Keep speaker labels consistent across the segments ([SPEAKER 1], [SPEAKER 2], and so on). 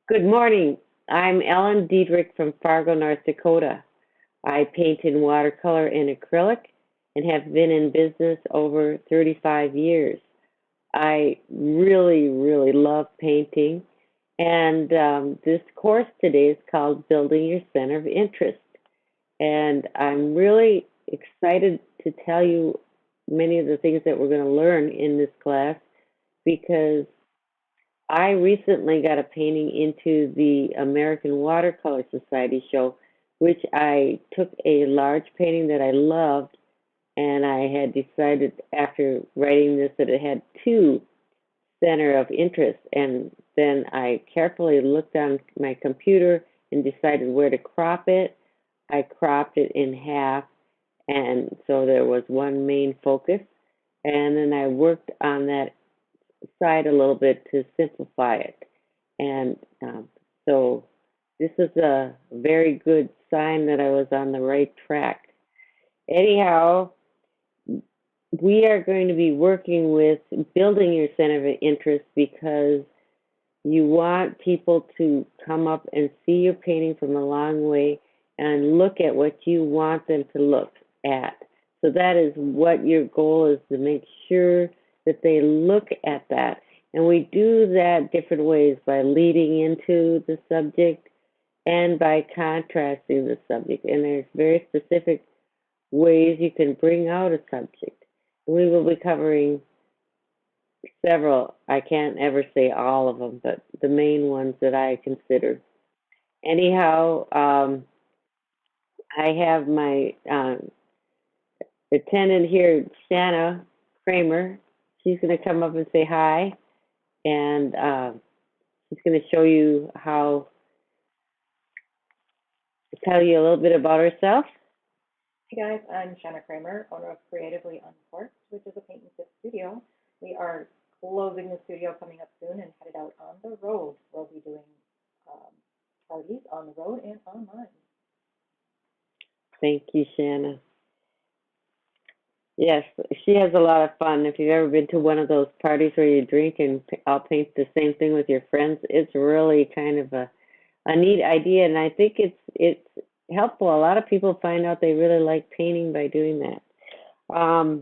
[SPEAKER 1] Good morning. I'm Ellen Diedrich from Fargo, North Dakota. I paint in watercolor and acrylic and have been in business over 35 years. I really love painting, and this course today is called Building Your Center of Interest. And I'm really excited to tell you many of the things that we're going to learn in this class because I recently got a painting into the American Watercolor Society show, which I took a large painting that I loved, and I had decided after writing this that it had two center of interest. And then I carefully looked on my computer and decided where to crop it. I cropped it in half, and so there was one main focus. And then I worked on that side a little bit to simplify it. And so this is a very good sign that I was on the right track. Anyhow, we are going to be working with building your center of interest because you want people to come up and see your painting from a long way and look at what you want them to look at. So that is what your goal is, to make sure that they look at that. And we do that different ways, by leading into the subject and by contrasting the subject. And there's very specific ways you can bring out a subject. We will be covering several. I can't ever say all of them, but the main ones that I consider. Anyhow, I have my attendant here, Shanna Kramer. She's going to come up and say hi, and she's going to show you how, tell you a little bit about herself.
[SPEAKER 2] Hey guys, I'm Shanna Kramer, owner of Creatively Uncorked, which is a paint and sip studio. We are closing the studio coming up soon and headed out on the road. We'll be doing parties on the road and online.
[SPEAKER 1] Thank you, Shanna. Yes, she has a lot of fun. If you've ever been to one of those parties where you drink and all paint the same thing with your friends, it's really kind of a neat idea, and I think it's helpful. A lot of people find out they really like painting by doing that.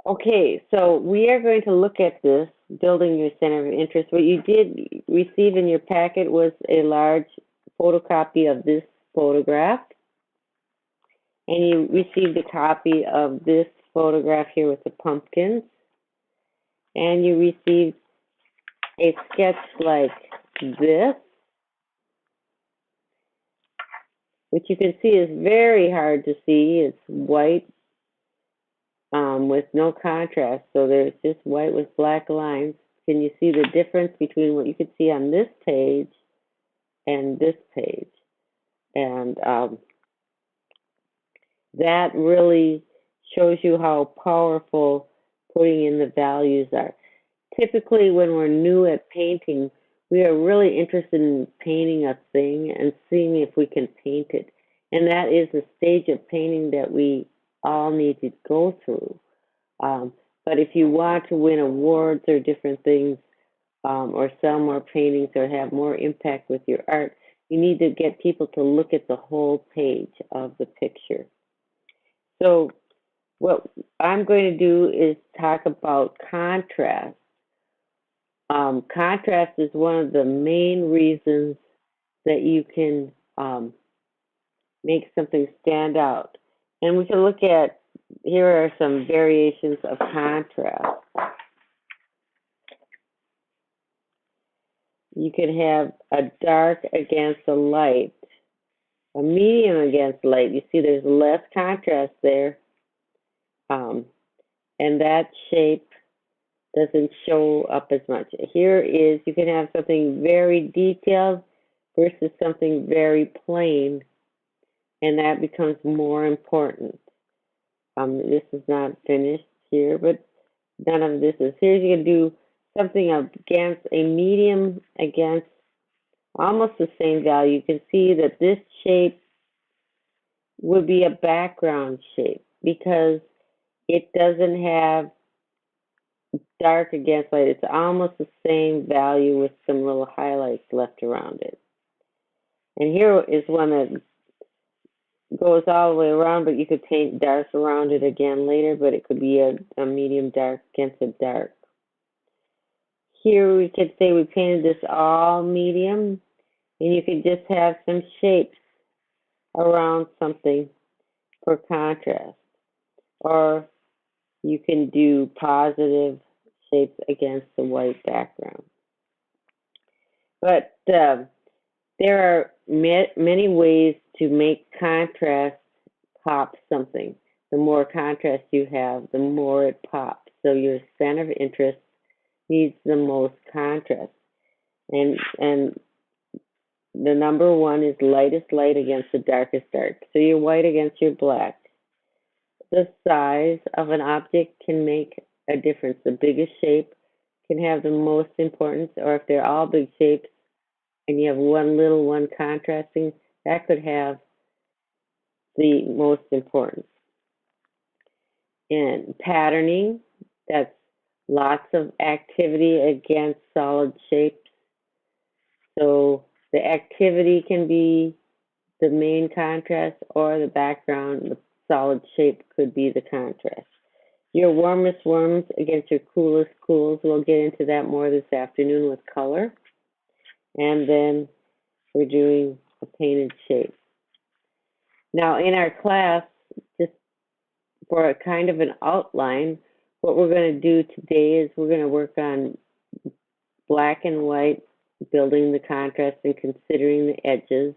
[SPEAKER 1] Okay, so we are going to look at this, building your center of interest. What you did receive in your packet was a large photocopy of this photograph, and you received a copy of this photograph here with the pumpkins, and you received a sketch like this, which you can see is very hard to see. It's white with no contrast, so there's just white with black lines. Can you see the difference between what you can see on this page and this page? And that really shows you how powerful putting in the values are. Typically, when we're new at painting, we are really interested in painting a thing and seeing if we can paint it. And that is a stage of painting that we all need to go through. But if you want to win awards or different things, or sell more paintings or have more impact with your art, you need to get people to look at the whole page of the picture. So what I'm going to do is talk about contrast. Contrast is one of the main reasons that you can make something stand out. And we can look at, here are some variations of contrast. You can have a dark against a light, a medium against light. You see there's less contrast there. And that shape doesn't show up as much. Here is, you can have something very detailed versus something very plain, and that becomes more important. This is not finished here, but none of this is. Here you can do something against a medium against almost the same value. You can see that this shape would be a background shape because it doesn't have dark against light. It's almost the same value with some little highlights left around it. And here is one that goes all the way around, but you could paint dark around it again later, but it could be a medium dark against a dark. Here we could say we painted this all medium, and you could just have some shapes around something for contrast. Or you can do positive shapes against the white background. But there are many ways to make contrast pop something. The more contrast you have, the more it pops. So your center of interest needs the most contrast. And the number one is lightest light against the darkest dark. So your white against your black. The size of an object can make a difference. The biggest shape can have the most importance, or if they're all big shapes and you have one little one contrasting, that could have the most importance. And patterning, that's lots of activity against solid shapes. So the activity can be the main contrast, or the background, the solid shape could be the contrast. Your warmest warms against your coolest cools. We'll get into that more this afternoon with color. And then we're doing a painted shape. Now in our class, just for a kind of an outline, what we're going to do today is we're going to work on black and white, building the contrast and considering the edges.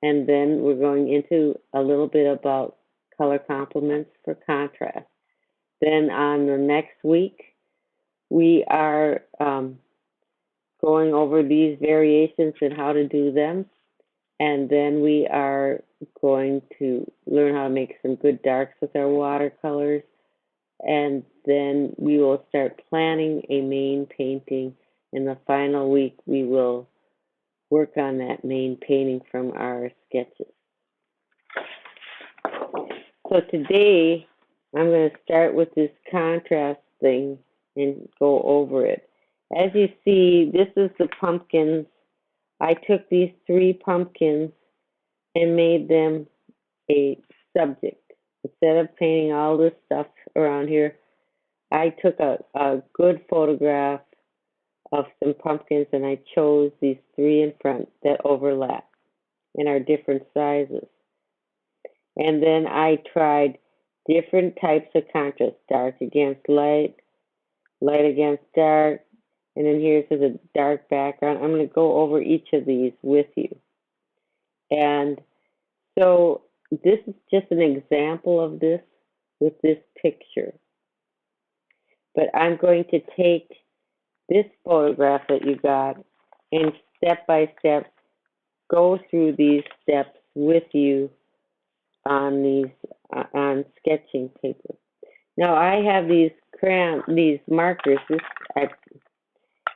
[SPEAKER 1] And then we're going into a little bit about color complements for contrast. Then on the next week, we are going over these variations and how to do them. And then we are going to learn how to make some good darks with our watercolors. And then we will start planning a main painting. In the final week, we will work on that main painting from our sketches. So today, I'm going to start with this contrast thing and go over it. As you see, this is the pumpkins. I took these 3 pumpkins and made them a subject. Instead of painting all this stuff around here, I took a good photograph of some pumpkins and I chose these 3 in front that overlap and are different sizes. And then I tried different types of contrast, dark against light, light against dark, and then here's a dark background. I'm going to go over each of these with you. And so this is just an example of this with this picture. But I'm going to take this photograph that you got and step by step go through these steps with you on these on sketching paper. Now I have these these markers.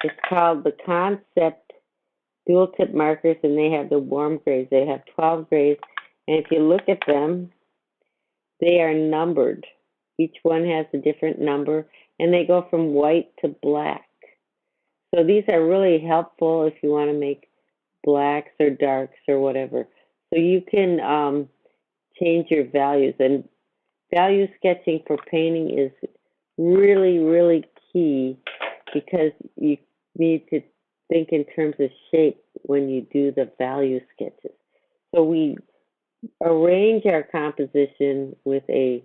[SPEAKER 1] It's called the Concept dual tip markers, and they have the warm grays. They have 12 grays, and if you look at them, they are numbered. Each one has a different number, and they go from white to black. So these are really helpful if you want to make blacks or darks or whatever. So you can change your values, and value sketching for painting is really, really key because you need to think in terms of shape when you do the value sketches. So we arrange our composition with a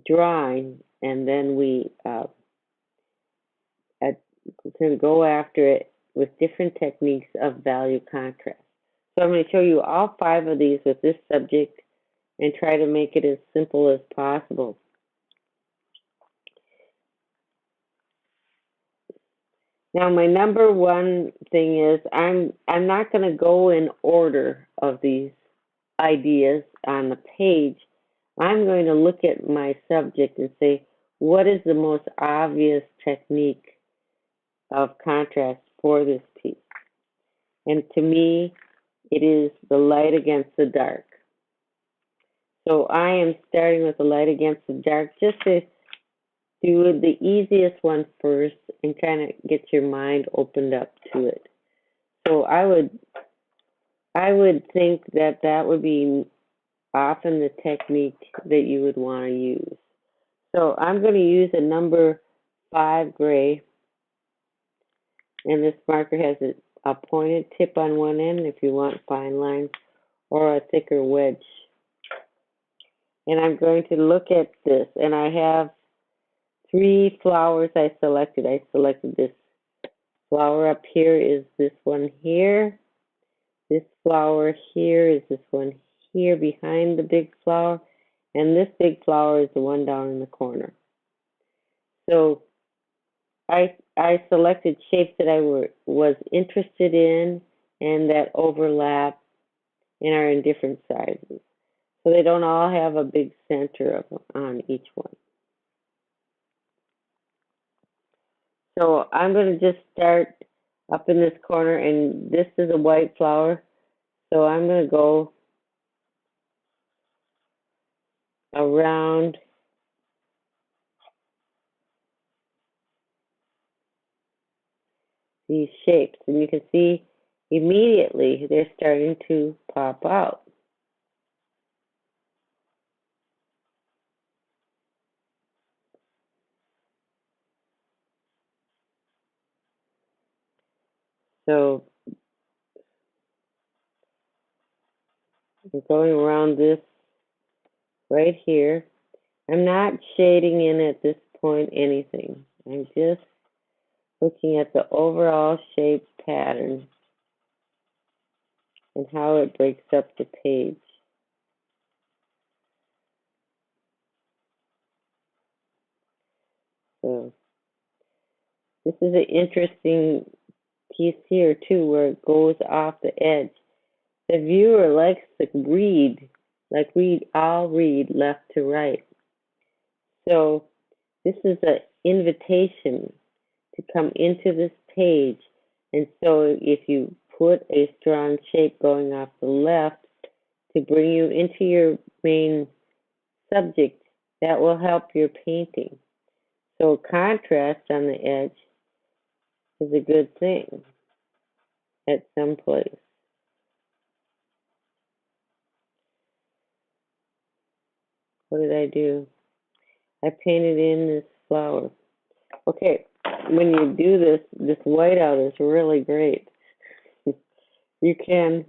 [SPEAKER 1] drawing, and then we can go after it with different techniques of value contrast. So I'm going to show you all 5 of these with this subject and try to make it as simple as possible. Now, my number one thing is I'm not going to go in order of these ideas on the page. I'm going to look at my subject and say, what is the most obvious technique of contrast for this piece? And to me, it is the light against the dark. So I am starting with the light against the dark just to do the easiest one first and kind of get your mind opened up to it. So I would think that that would be often the technique that you would want to use. So I'm going to use a number 5 gray, and this marker has a pointed tip on one end if you want fine lines, or a thicker wedge. And I'm going to look at this, and I have 3 flowers I selected. I selected this flower up here is this one here. This flower here is this one here behind the big flower. And this big flower is the one down in the corner. So I selected shapes that I was interested in and that overlap and are in different sizes. So they don't all have a big center on each one. So I'm going to just start up in this corner, and this is a white flower. So I'm going to go around these shapes, and you can see immediately they're starting to pop out. So I'm going around this right here. I'm not shading in at this point anything. I'm just looking at the overall shape pattern and how it breaks up the page. So this is an interesting piece here too, where it goes off the edge. The viewer likes to read, like we all read left to right. So this is an invitation to come into this page. And so if you put a strong shape going off the left to bring you into your main subject, that will help your painting. So contrast on the edge is a good thing at some place. What did I do? I painted in this flower. Okay, when you do this, this whiteout is really great. You can,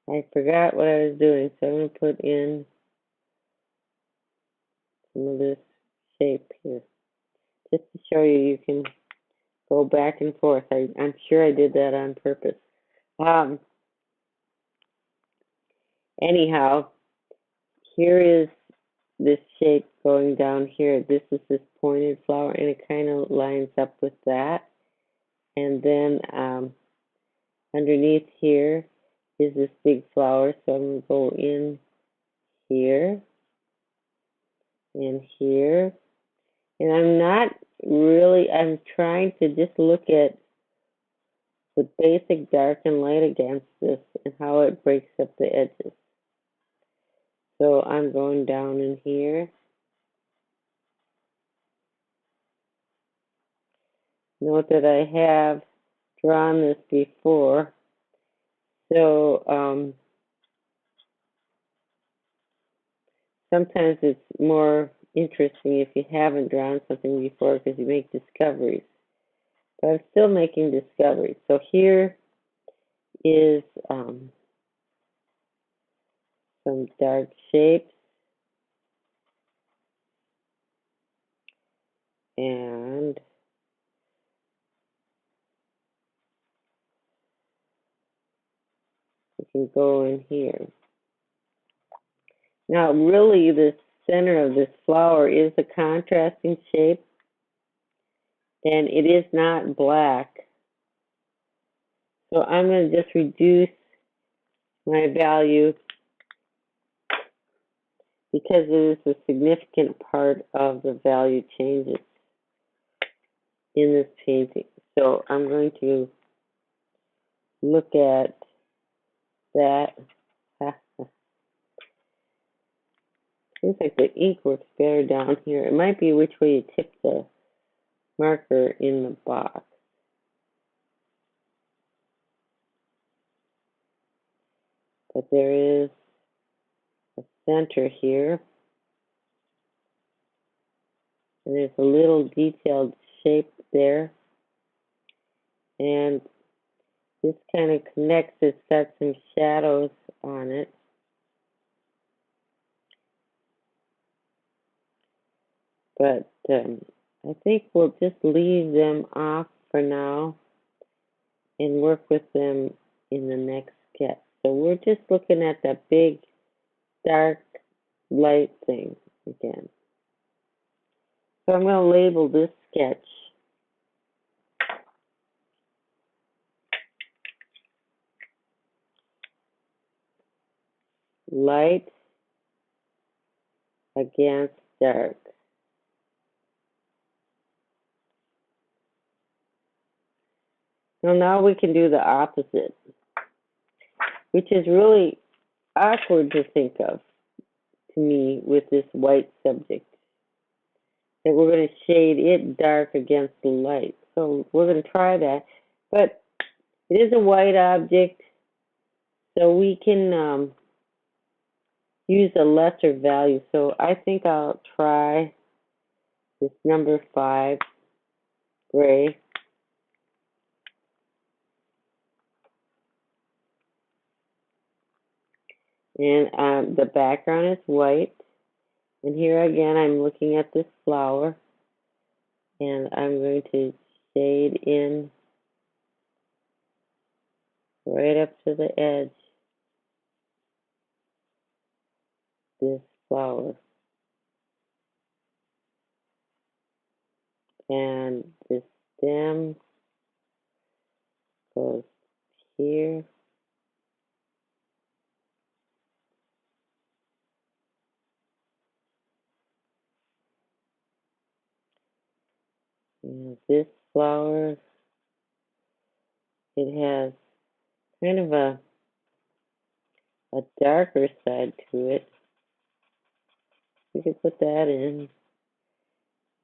[SPEAKER 1] I forgot what I was doing, so I'm going to put in some of this shape here. Just to show you, you can go back and forth. I'm sure I did that on purpose. Anyhow, here is this shape going down here. This is this pointed flower, and it kind of lines up with that. And then underneath here is this big flower, so I'm going to go in here and here. And I'm trying to just look at the basic dark and light against this and how it breaks up the edges. So I'm going down in here. Note that I have drawn this before. So sometimes it's more interesting if you haven't drawn something before because you make discoveries. But I'm still making discoveries. So here is some dark shapes. And you can go in here. Now, really, the center of this flower is a contrasting shape, and it is not black. So I'm going to just reduce my value because it is a significant part of the value changes in this painting. So I'm going to look at that. Seems like the ink works better down here. It might be which way you tip the marker in the box. But there is a center here. And there's a little detailed shape there. And this kind of connects. It's got some shadows on it. But I think we'll just leave them off for now and work with them in the next sketch. So we're just looking at that big dark light thing again. So I'm going to label this sketch light against dark. Now we can do the opposite, which is really awkward to think of to me with this white subject. That we're going to shade it dark against the light. So we're going to try that. But it is a white object, so we can use a lesser value. So I think I'll try this number 5 gray. And the background is white. And here again, I'm looking at this flower. And I'm going to shade in right up to the edge this flower. And this stem goes here. And this flower, it has kind of a darker side to it. We can put that in.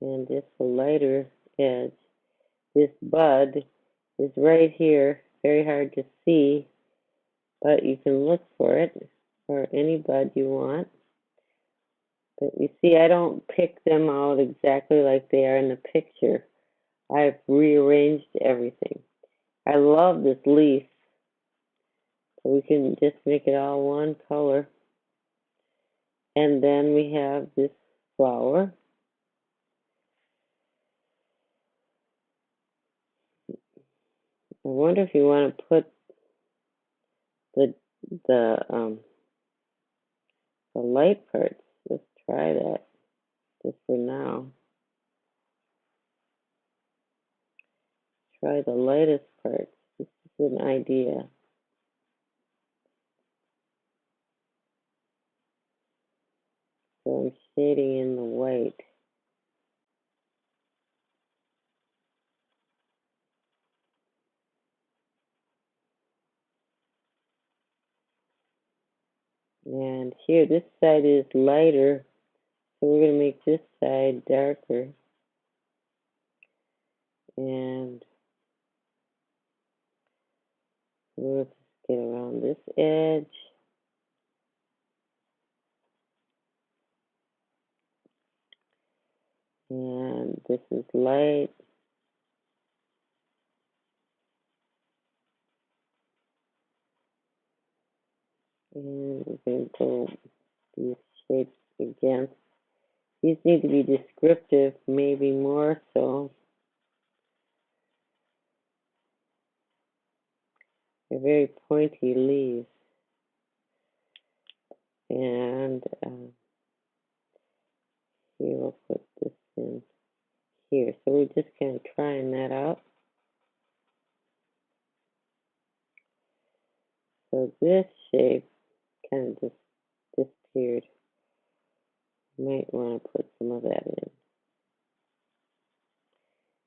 [SPEAKER 1] And just a lighter edge. This bud is right here, very hard to see, but you can look for it, or any bud you want. But you see, I don't pick them out exactly like they are in the picture. I've rearranged everything. I love this leaf, so we can just make it all one color. And then we have this flower. I wonder if you want to put the light parts. Let's try that just for now. Try the lightest parts. This is an idea. So I'm shading in the white. And here, this side is lighter, so we're going to make this side darker. And we'll just get around this edge. And this is light. And we're going to go these shapes against. These need to be descriptive, maybe more so. They're very pointy leaves. And here we'll put this in here. So we're just kind of trying that out. So this shape kind of just disappeared. Might want to put some of that in.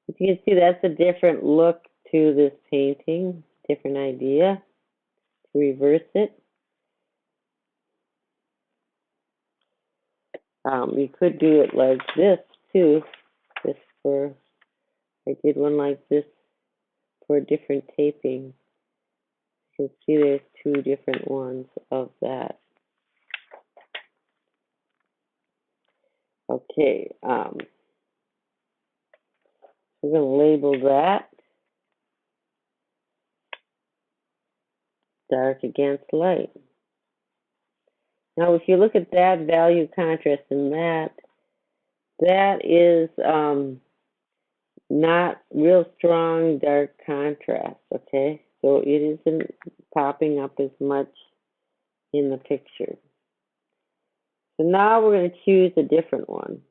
[SPEAKER 1] But you can see that's a different look to this painting, different idea. To reverse it. You could do it like this too, just for, I did one like this for a different taping. You can see there's two different ones of that. Okay, we're going to label that dark against light. Now, if you look at that value contrast in that, that is not real strong dark contrast, okay? So it isn't popping up as much in the picture. So now we're going to choose a different one.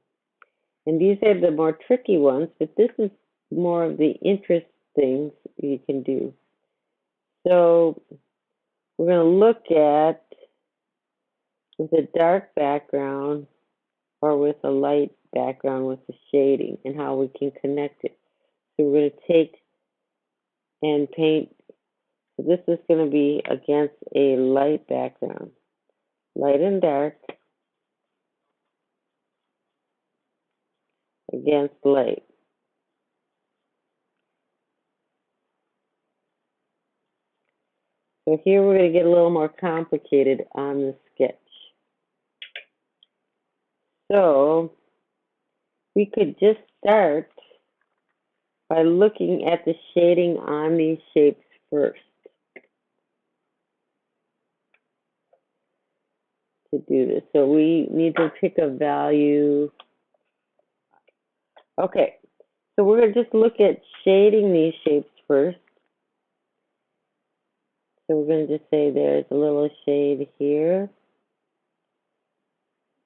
[SPEAKER 1] And these are the more tricky ones, but this is more of the interest things you can do. So we're going to look at with a dark background or with a light background with the shading and how we can connect it. So we're going to take and paint. So this is going to be against a light background. Light and dark against light. So here we're going to get a little more complicated on the sketch. So we could just start by looking at the shading on these shapes first to do this. So we need to pick a value. Okay, so we're going to just look at shading these shapes first. So we're going to just say there's a little shade here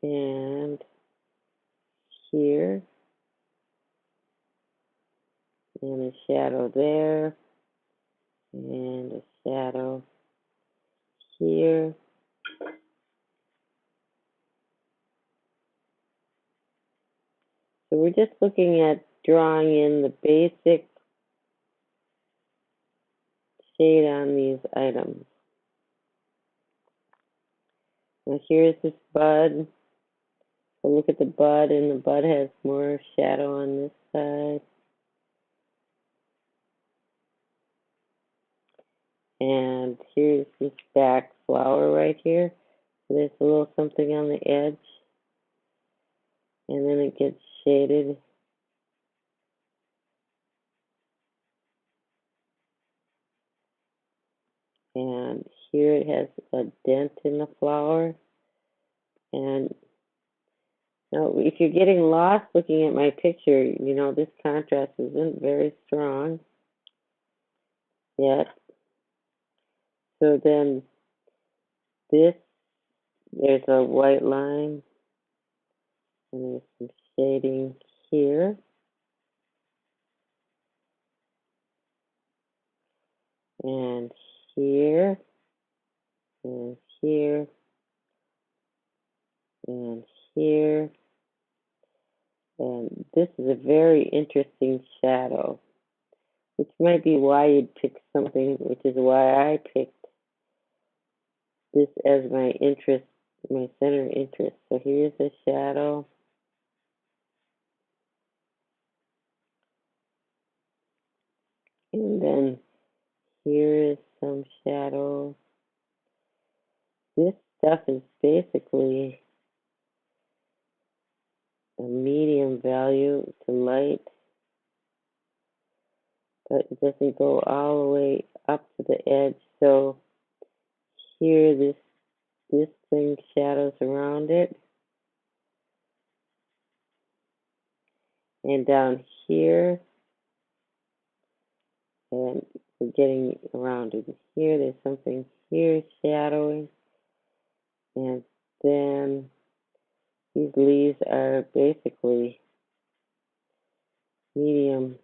[SPEAKER 1] and here and a shadow there and a shadow here. So we're just looking at drawing in the basic shade on these items. Now here's this bud. So look at the bud, and the bud has more shadow on this side. And here's this back flower right here. So there's a little something on the edge. And then it gets shaded. And here it has a dent in the flower. And now if you're getting lost looking at my picture, you know, this contrast isn't very strong yet. So then this, there's a white line. And there's some shading here. And here. And here. And here. And this is a very interesting shadow, which might be why you'd pick something, which is why I picked this as my interest, my center interest. So here's a shadow. And then here is some shadow. This stuff is basically a medium value to light, but it doesn't go all the way up to the edge. So here, this thing shadows around it, and down here, and we're getting around it here. There's something here shadowing, and then these leaves are basically medium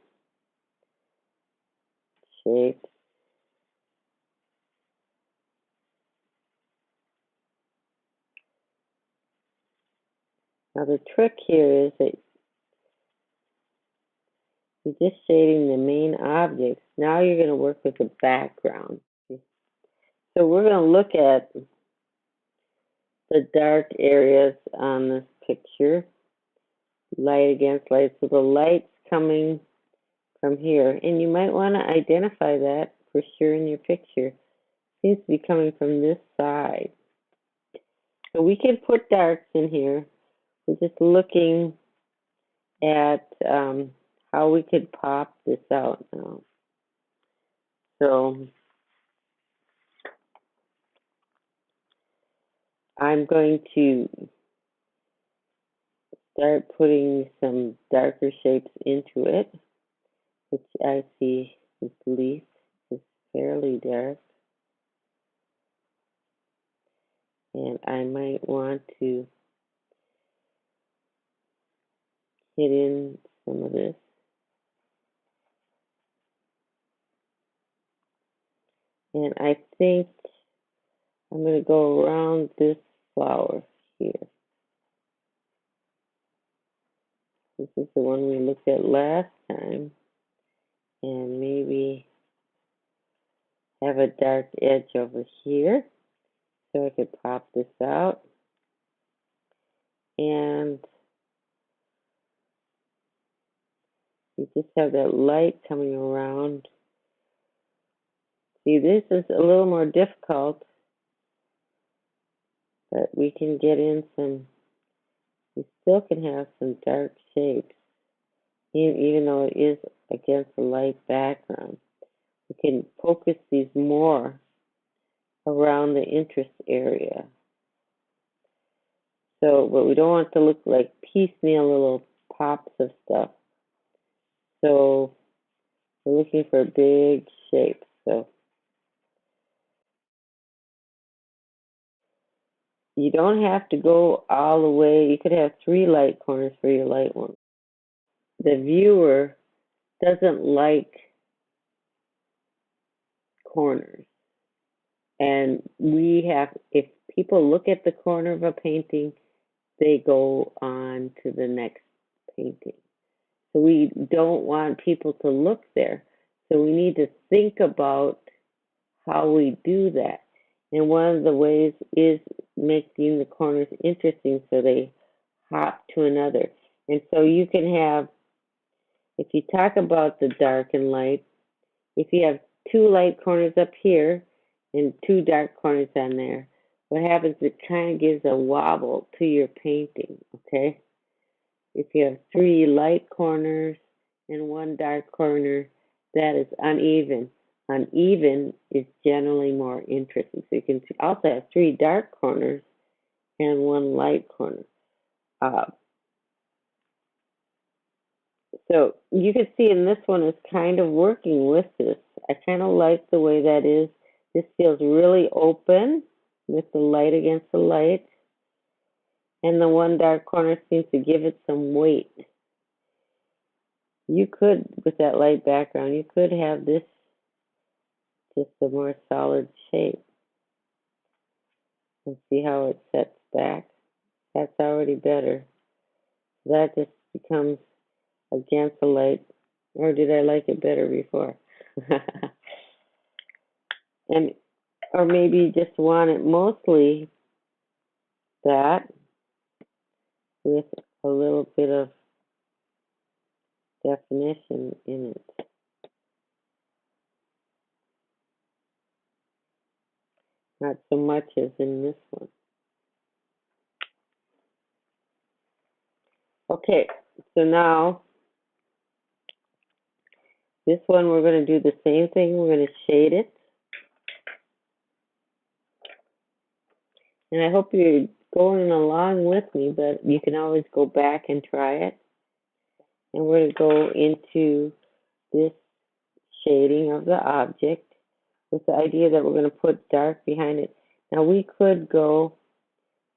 [SPEAKER 1] shaped. Now the trick here is that you're just shading the main objects. Now you're going to work with the background. So we're going to look at the dark areas on this picture, light against light. So the light's coming from here, and you might want to identify that for sure in your picture. Seems to be coming from this side. So we can put darks in here. We're just looking at how we could pop this out now. So I'm going to start putting some darker shapes into it, which I see this leaf is fairly dark. And I might want to hit in some of this. And I think I'm going to go around this flower here. This is the one we looked at last time. And maybe have a dark edge over here so I could pop this out. And you just have that light coming around. See, this is a little more difficult, but we can get in some, we still can have some dark shapes, even though it is against a light background. We can focus these more around the interest area. So, but we don't want it to look like piecemeal little pops of stuff. So we're looking for big shapes. So you don't have to go all the way. You could have 3 light corners for your light one. The viewer doesn't like corners. And we have, if people look at the corner of a painting, they go on to the next painting. So we don't want people to look there. So we need to think about how we do that. And one of the ways is making the corners interesting so they hop to another. And so you can have, if you talk about the dark and light, if you have 2 light corners up here and 2 dark corners on there, what happens is it kind of gives a wobble to your painting, okay? If you have 3 light corners and 1 dark corner, that is uneven. Uneven is generally more interesting. So you can also have 3 dark corners and 1 light corner. So you can see in this one it's kind of working with this. I kind of like the way that is. This feels really open with the light against the light. And the 1 dark corner seems to give it some weight. You could, with that light background, you could have this just a more solid shape. And see how it sets back? That's already better. That just becomes against the light. Or did I like it better before? And or maybe you just want it mostly that with a little bit of definition in it. Not so much as in this one. Okay, so now this one we're going to do the same thing. We're going to shade it. And I hope you're going along with me, but you can always go back and try it. And we're going to go into this shading of the object with the idea that we're going to put dark behind it. Now we could go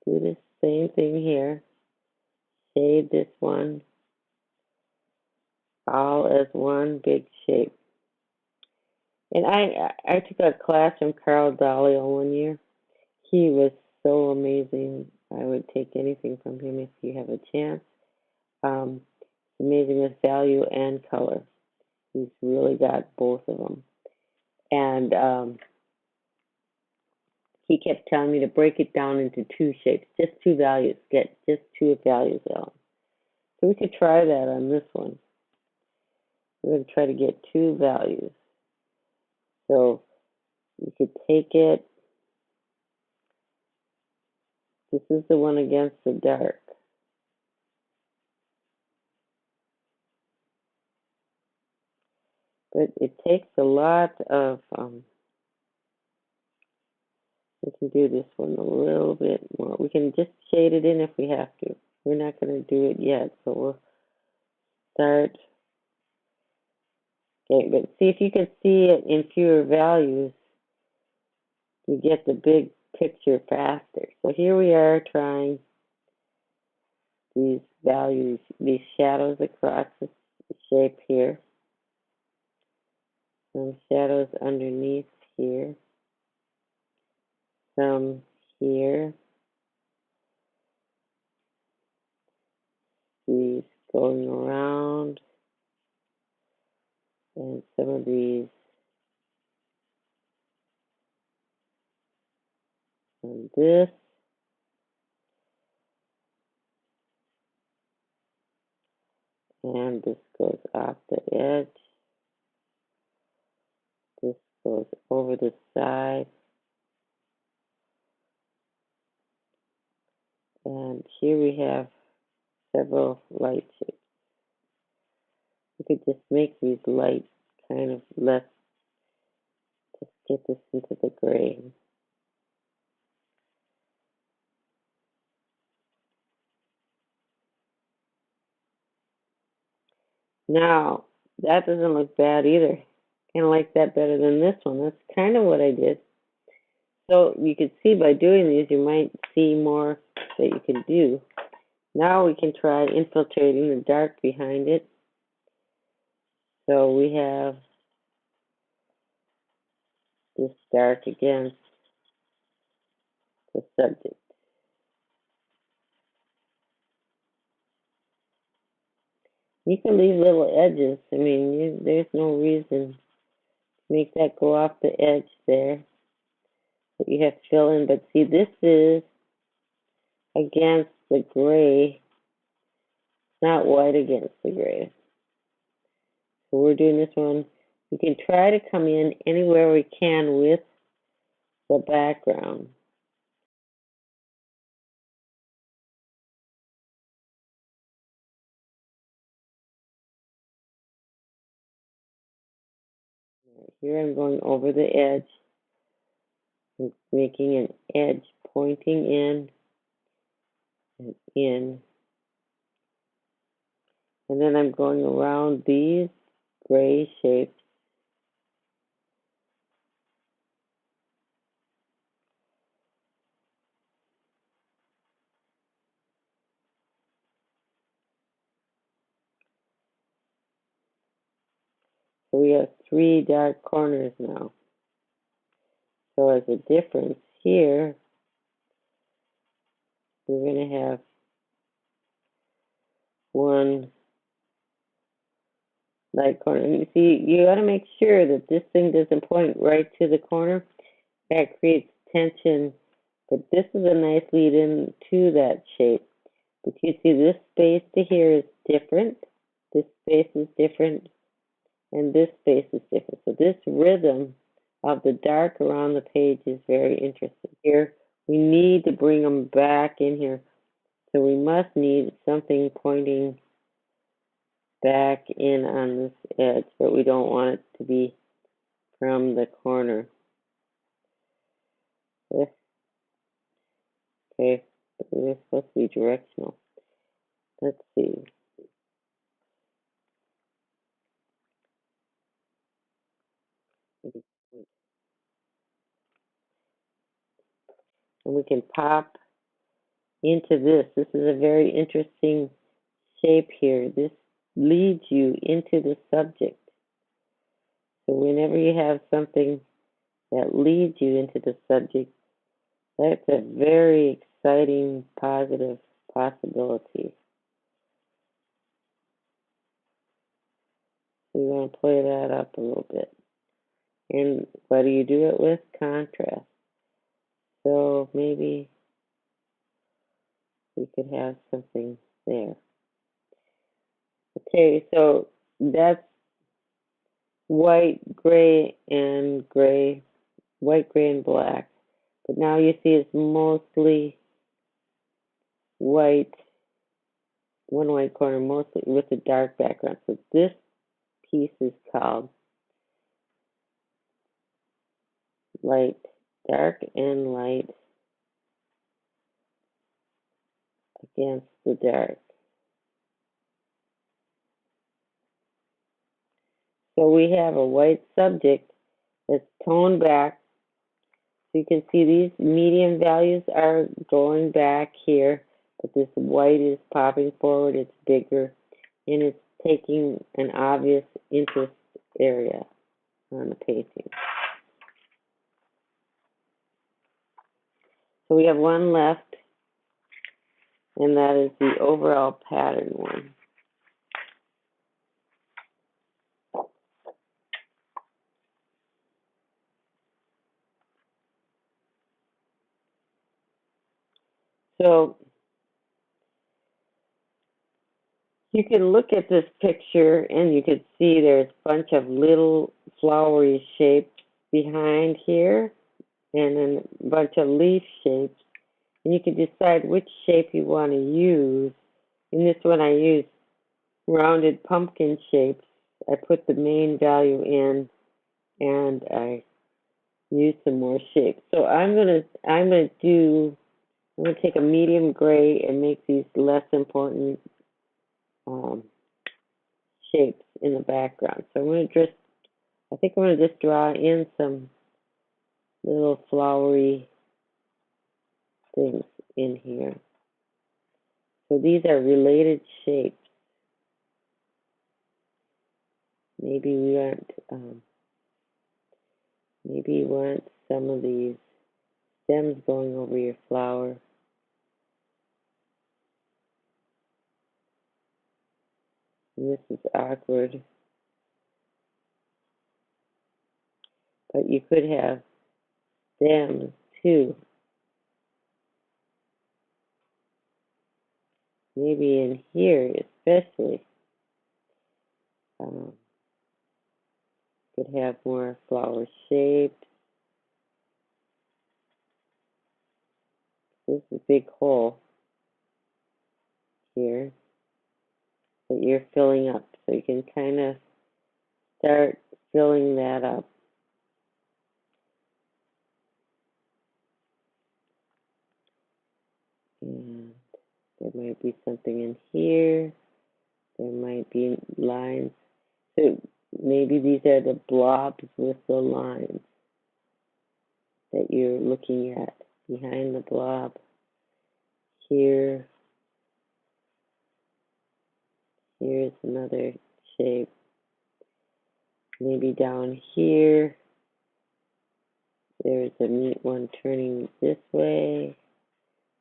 [SPEAKER 1] do the same thing here. Shade this one all as one big shape. And I took a class from Carl Dalio one year. He was so amazing. I would take anything from him if you have a chance. Amazing with value and color. He's really got both of them. And he kept telling me to break it down into two shapes, just two values, get just two values out. So we could try that on this one. We're going to try to get two values. So you could take it, this is the one against the dark. But it takes a lot of, we can do this one a little bit more. We can just shade it in if we have to. We're not going to do it yet, so we'll start. Okay, but see if you can see it in fewer values, you get the big picture faster. So here we are trying these values, these shadows across the shape here. Some shadows underneath here. Some here. These going around. And some of these on this. And this goes off the edge. This goes over the side. And here we have several light shapes. You could just make these light kind of less, just get this into the gray. Now, that doesn't look bad either. Kind of like that better than this one. That's kind of what I did. So you can see by doing these, you might see more that you can do. Now we can try infiltrating the dark behind it. So we have this dark against the subject. You can leave little edges. I mean, there's no reason to make that go off the edge there. But you have to fill in. But see, this is against the gray, not white against the gray. So we're doing this one. We can try to come in anywhere we can with the background. Here I'm going over the edge, and making an edge pointing in and in. And then I'm going around these gray shapes. So we have three dark corners now. So as a difference here, we're going to have one light corner. And you see, you got to make sure that this thing doesn't point right to the corner. That creates tension. But this is a nice lead in to that shape. But you see this space to here is different. This space is different. And this space is different. So this rhythm of the dark around the page is very interesting. Here, we need to bring them back in here. So we must need something pointing back in on this edge, but we don't want it to be from the corner. Okay, they're supposed to be directional. Let's see. And we can pop into this. This is a very interesting shape here. This leads you into the subject. So whenever you have something that leads you into the subject, that's a very exciting, positive possibility. So you want to play that up a little bit. And what do you do it with? Contrast. So maybe we could have something there. Okay, so that's white, gray, and gray, white, gray, and black. But now you see it's mostly white, one white corner, mostly with a dark background. So this piece is called light, dark, and light against the dark. So we have a white subject that's toned back. So you can see these medium values are going back here, but this white is popping forward, it's bigger, and it's taking an obvious interest area on the painting. So we have one left, and that is the overall pattern one. So you can look at this picture and you can see there's a bunch of little flowery shapes behind here and then a bunch of leaf shapes. And you can decide which shape you want to use. In this one I use rounded pumpkin shapes. I put the main value in and I use some more shapes. So I'm gonna take a medium gray and make these less important shapes in the background. So I think I'm gonna just draw in some little flowery things in here. So these are related shapes. Maybe you want some of these stems going over your flower. And this is awkward. But you could have stems too. Maybe in here especially. Could have more flower shapes. This is a big hole here that you're filling up. So you can kind of start filling that up. And there might be something in here. There might be lines. So maybe these are the blobs with the lines that you're looking at behind the blob. Here, here's another shape. Maybe down here, there's a neat one turning this way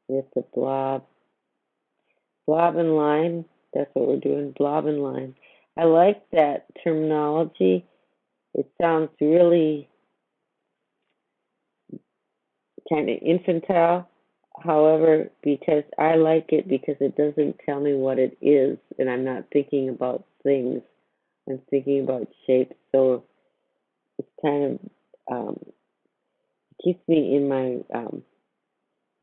[SPEAKER 1] with the blob. Blob and line, that's what we're doing, blob and line. I like that terminology. It sounds really kind of infantile. However, because I like it because it doesn't tell me what it is, and I'm not thinking about things. I'm thinking about shapes. So it's kind of keeps me in my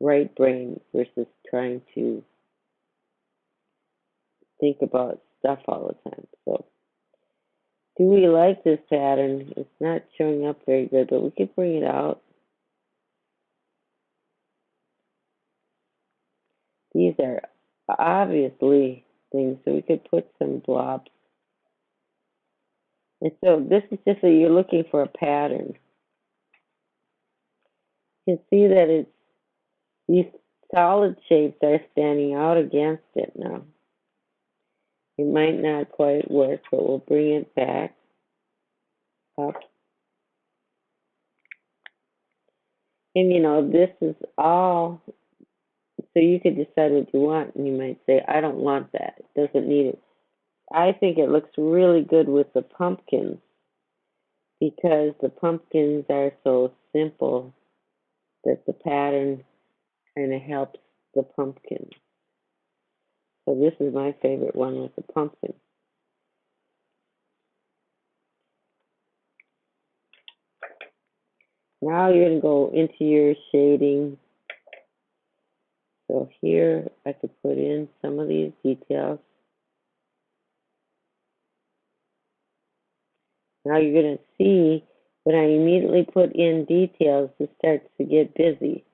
[SPEAKER 1] right brain versus trying to think about stuff all the time. So, do we like this pattern? It's not showing up very good, but we could bring it out. These are obviously things, so we could put some blobs. And so this is just that you're looking for a pattern. You can see that these solid shapes are standing out against it now. It might not quite work, but we'll bring it back up. And this is all, so you could decide what you want, and you might say, I don't want that. It doesn't need it. I think it looks really good with the pumpkins because the pumpkins are so simple that the pattern kind of helps the pumpkin. So this is my favorite one with the pumpkin. Now you're going to go into your shading. So here I could put in some of these details. Now you're going to see when I immediately put in details, it starts to get busy.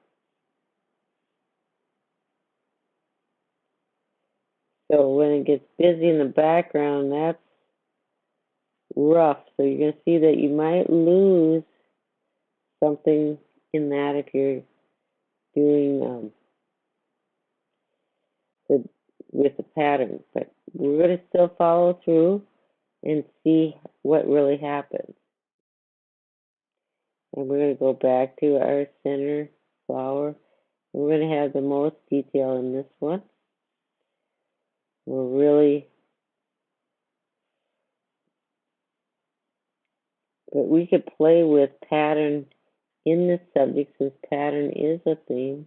[SPEAKER 1] So when it gets busy in the background, that's rough. So you're going to see that you might lose something in that if you're doing with the pattern. But we're going to still follow through and see what really happens. And we're going to go back to our center flower. We're going to have the most detail in this one. We're really, but we could play with pattern in this subject since pattern is a theme,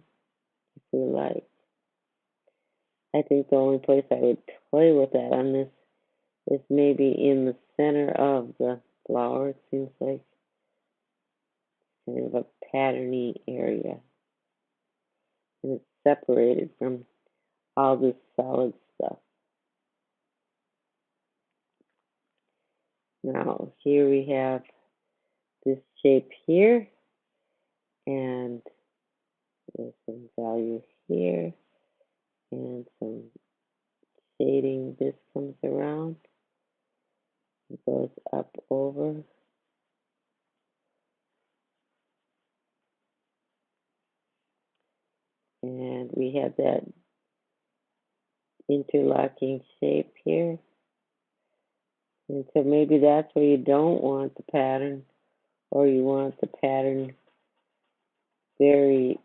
[SPEAKER 1] if we like. I think the only place I would play with that on this is maybe in the center of the flower. It seems like kind of a patterny area. And it's separated from all this solid stuff. Now, here we have this shape here, and there's some value here, and some shading. This comes around, it goes up over, and we have that interlocking shape here. And so maybe that's where you don't want the pattern, or you want the pattern very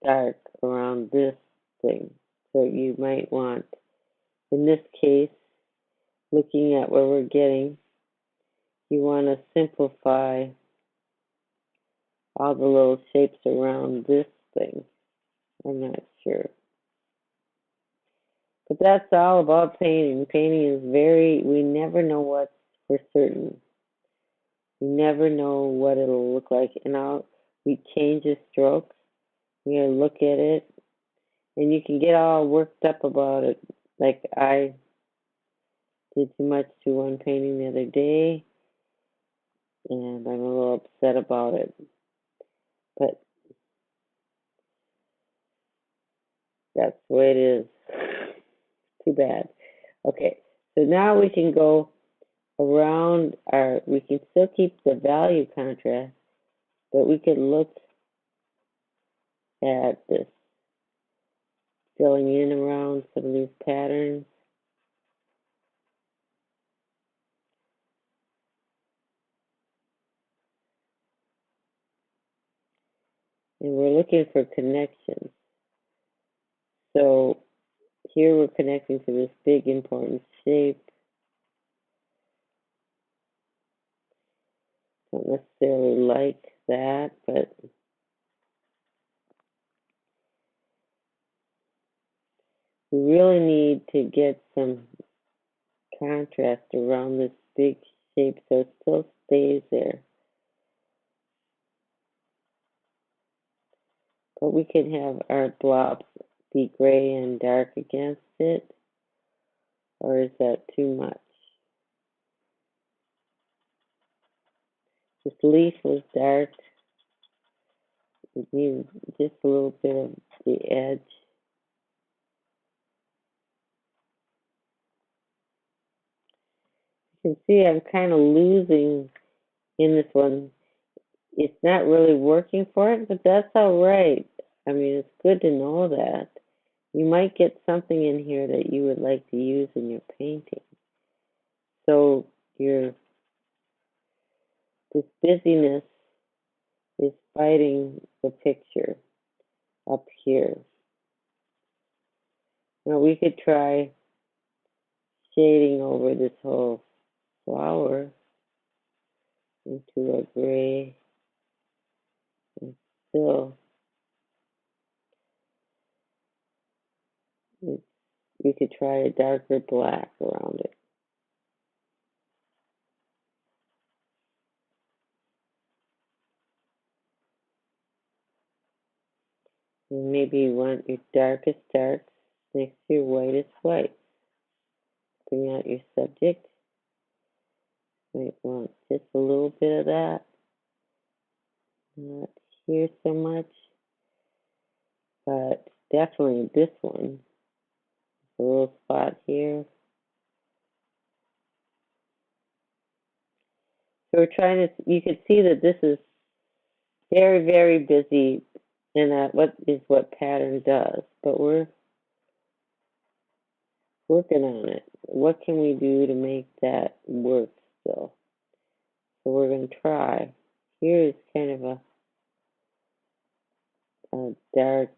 [SPEAKER 1] dark around this thing. So you might want, in this case, looking at where we're getting, you want to simplify all the little shapes around this thing. I'm not sure. But that's all about painting. Painting is we never know what's for certain. You never know what it'll look like. And we change the strokes. We gotta look at it. And you can get all worked up about it. Like I did too much to one painting the other day. And I'm a little upset about it. But that's the way it is. Too bad. Okay, so now we can go around we can still keep the value contrast, but we can look at this, filling in around some of these patterns. And we're looking for connections. So here we're connecting to this big important shape. Don't necessarily like that, but we really need to get some contrast around this big shape so it still stays there. But we can have our blobs be gray and dark against it, or is that too much? This leaf was dark. It needs just a little bit of the edge. You can see I'm kind of losing in this one. It's not really working for it, but that's all right. I mean, it's good to know that. You might get something in here that you would like to use in your painting. So this busyness is fighting the picture up here. Now we could try shading over this whole flower into a gray and still we could try a darker black around it. And maybe you want your darkest darks next to your whitest whites. Bring out your subject. Might want just a little bit of that. Not here so much, but definitely this one. A little spot here. So we're trying to, you can see that this is very, very busy, and that what pattern does, but we're working on it. What can we do to make that work still? So we're going to try. Here is kind of a dark,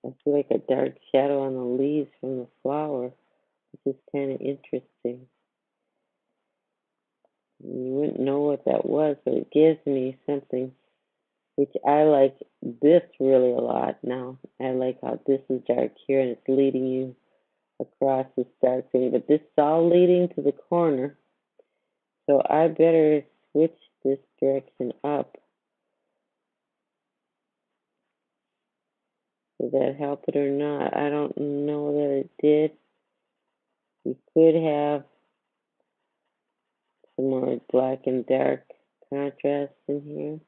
[SPEAKER 1] I feel like a dark shadow on the leaves from the flower, which is kind of interesting. You wouldn't know what that was, but it gives me something which I like this really a lot now. I like how this is dark here and it's leading you across this dark thing, but this is all leading to the corner. So I better switch this direction up. Did that help it or not? I don't know that it did. We could have some more black and dark contrast in here.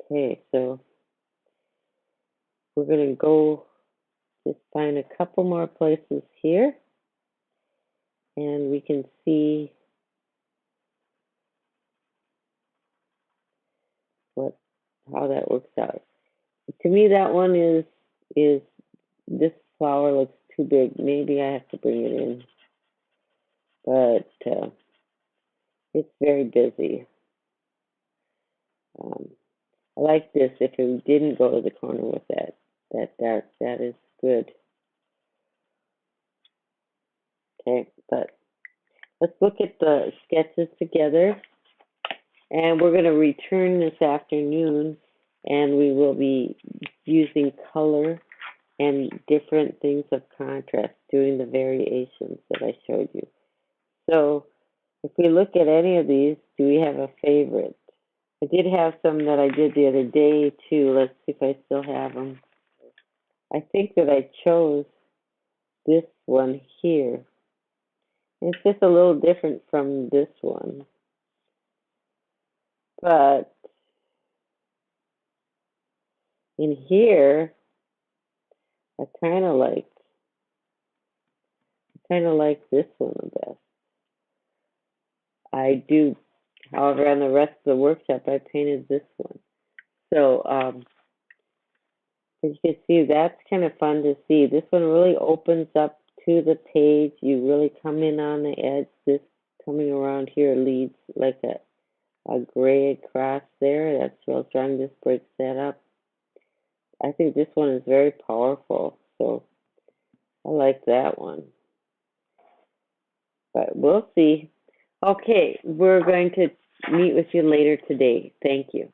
[SPEAKER 1] Okay, so we're going to go just find a couple more places here, and we can see how that works out. To me, that one is this flower looks too big. Maybe I have to bring it in, but it's very busy. I like this. If it didn't go to the corner with that dark, that is good. Okay, but let's look at the sketches together, and we're going to return this afternoon, and we will be using color and different things of contrast, doing the variations that I showed you. So if we look at any of these, do we have a favorite? I did have some that I did the other day too. Let's see if I still have them. I think that I chose this one here. It's just a little different from this one. But in here, I kind of like this one the best. I do, however, on the rest of the workshop, I painted this one. So, as you can see, that's kind of fun to see. This one really opens up to the page. You really come in on the edge. This coming around here leads like a gray across there. That's real strong. This breaks that up. I think this one is very powerful. So I like that one. But we'll see. Okay, we're going to meet with you later today. Thank you.